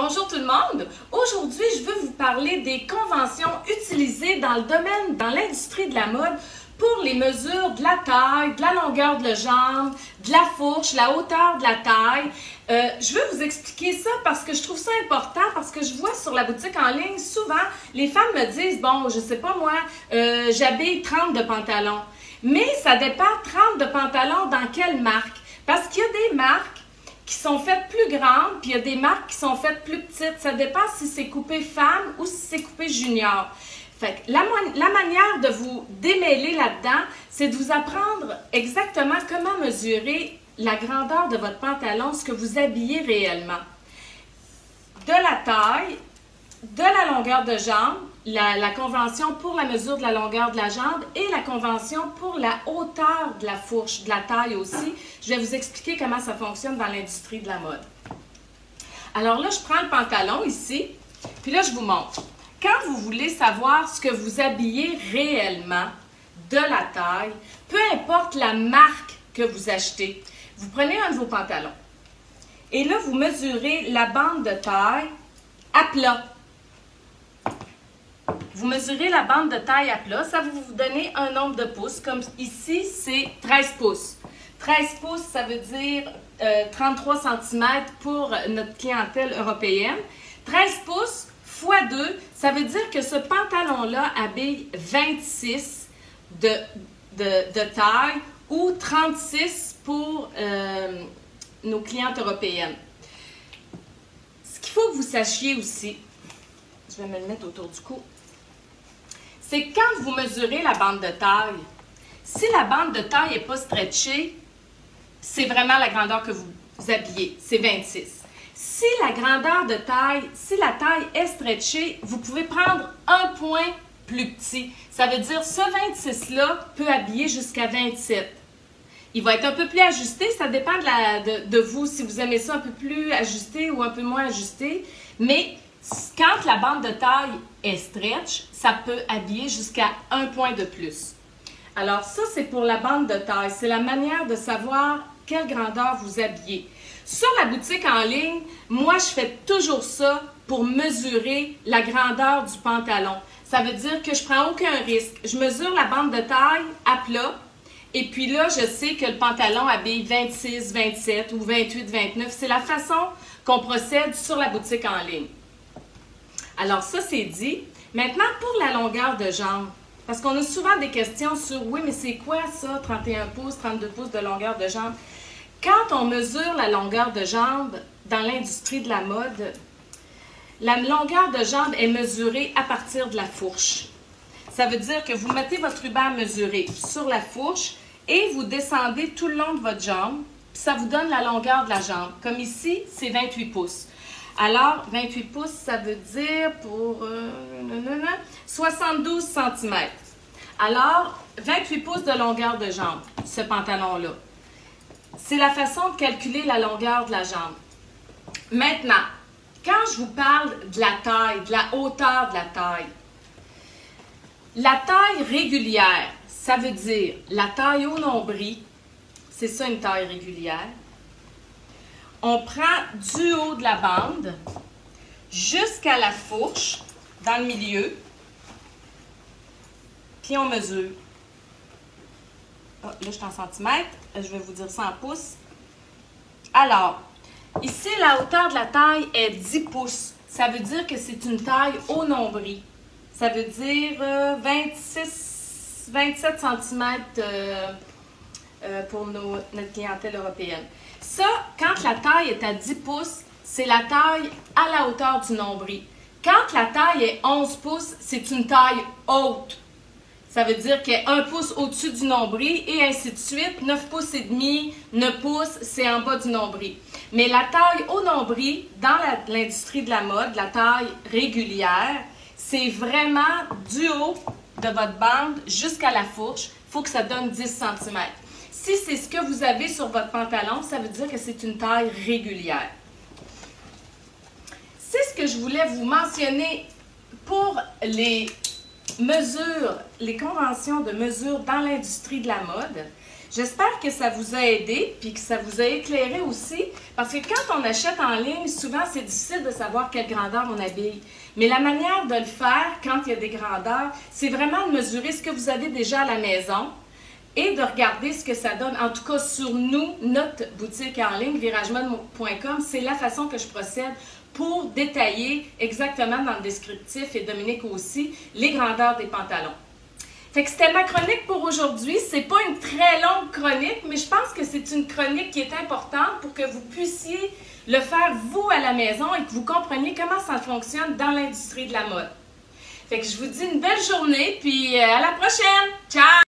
Bonjour tout le monde! Aujourd'hui, je veux vous parler des conventions utilisées dans le domaine, dans l'industrie de la mode pour les mesures de la taille, de la longueur de la jambe, de la fourche, la hauteur de la taille. Je veux vous expliquer ça parce que je trouve ça important, parce que je vois sur la boutique en ligne, souvent, les femmes me disent, bon, je sais pas moi, j'habille 30 de pantalons. Mais ça dépend 30 de pantalons dans quelle marque? Parce qu'il y a des marques qui sont faites plus grandes, puis il y a des marques qui sont faites plus petites. Ça dépend si c'est coupé femme ou si c'est coupé junior. Fait que la manière de vous démêler là-dedans, c'est de vous apprendre exactement comment mesurer la grandeur de votre pantalon, ce que vous habillez réellement. De la taille, de la longueur de jambe, la convention pour la mesure de la longueur de la jambe et la convention pour la hauteur de la fourche, de la taille aussi. Je vais vous expliquer comment ça fonctionne dans l'industrie de la mode. Alors là, je prends le pantalon ici, puis là, je vous montre. Quand vous voulez savoir ce que vous habillez réellement de la taille, peu importe la marque que vous achetez, vous prenez un de vos pantalons et là, vous mesurez la bande de taille à plat. Vous mesurez la bande de taille à plat, ça va vous donner un nombre de pouces. Comme ici, c'est 13 pouces. 13 pouces, ça veut dire 33 cm pour notre clientèle européenne. 13 pouces fois 2, ça veut dire que ce pantalon-là habille 26 de taille ou 36 pour nos clientes européennes. Ce qu'il faut que vous sachiez aussi, je vais me le mettre autour du cou, c'est que quand vous mesurez la bande de taille, si la bande de taille n'est pas stretchée, c'est vraiment la grandeur que vous habillez, c'est 26. Si la grandeur de taille, si la taille est stretchée, vous pouvez prendre un point plus petit. Ça veut dire ce 26-là peut habiller jusqu'à 27. Il va être un peu plus ajusté, ça dépend de vous, si vous aimez ça un peu plus ajusté ou un peu moins ajusté, mais quand la bande de taille est stretch, ça peut habiller jusqu'à un point de plus. Alors ça, c'est pour la bande de taille. C'est la manière de savoir quelle grandeur vous habillez. Sur la boutique en ligne, moi, je fais toujours ça pour mesurer la grandeur du pantalon. Ça veut dire que je ne prends aucun risque. Je mesure la bande de taille à plat. Et puis là, je sais que le pantalon habille 26, 27 ou 28, 29. C'est la façon qu'on procède sur la boutique en ligne. Alors ça, c'est dit. Maintenant, pour la longueur de jambe, parce qu'on a souvent des questions sur, oui, mais c'est quoi ça, 31 pouces, 32 pouces de longueur de jambe? Quand on mesure la longueur de jambe dans l'industrie de la mode, la longueur de jambe est mesurée à partir de la fourche. Ça veut dire que vous mettez votre ruban à mesurer sur la fourche et vous descendez tout le long de votre jambe, puis ça vous donne la longueur de la jambe. Comme ici, c'est 28 pouces. Alors, 28 pouces, ça veut dire pour 72 cm. Alors, 28 pouces de longueur de jambe, ce pantalon-là. C'est la façon de calculer la longueur de la jambe. Maintenant, quand je vous parle de la taille, de la hauteur de la taille régulière, ça veut dire la taille au nombril, c'est ça une taille régulière. On prend du haut de la bande jusqu'à la fourche, dans le milieu, puis on mesure. Oh, là, je suis en centimètres, je vais vous dire ça en pouces. Alors, ici, la hauteur de la taille est 10 pouces. Ça veut dire que c'est une taille au nombril. Ça veut dire 27 cm pour notre clientèle européenne. Ça, quand la taille est à 10 pouces, c'est la taille à la hauteur du nombril. Quand la taille est 11 pouces, c'est une taille haute. Ça veut dire qu'elle est 1 pouce au-dessus du nombril et ainsi de suite. 9 pouces et demi, 9 pouces, c'est en bas du nombril. Mais la taille au nombril, dans l'industrie de la mode, la taille régulière, c'est vraiment du haut de votre bande jusqu'à la fourche. Il faut que ça donne 10 cm. Si c'est ce que vous avez sur votre pantalon, ça veut dire que c'est une taille régulière. C'est ce que je voulais vous mentionner pour les mesures, les conventions de mesure dans l'industrie de la mode. J'espère que ça vous a aidé puis que ça vous a éclairé aussi, parce que quand on achète en ligne, souvent c'est difficile de savoir quelle grandeur on habille. Mais la manière de le faire quand il y a des grandeurs, c'est vraiment de mesurer ce que vous avez déjà à la maison et de regarder ce que ça donne. En tout cas, sur nous, notre boutique en ligne, viragemode.com, c'est la façon que je procède pour détailler exactement dans le descriptif, et Dominique aussi, les grandeurs des pantalons. Fait que c'était ma chronique pour aujourd'hui. C'est pas une très longue chronique, mais je pense que c'est une chronique qui est importante pour que vous puissiez le faire vous à la maison et que vous compreniez comment ça fonctionne dans l'industrie de la mode. Fait que je vous dis une belle journée, puis à la prochaine! Ciao!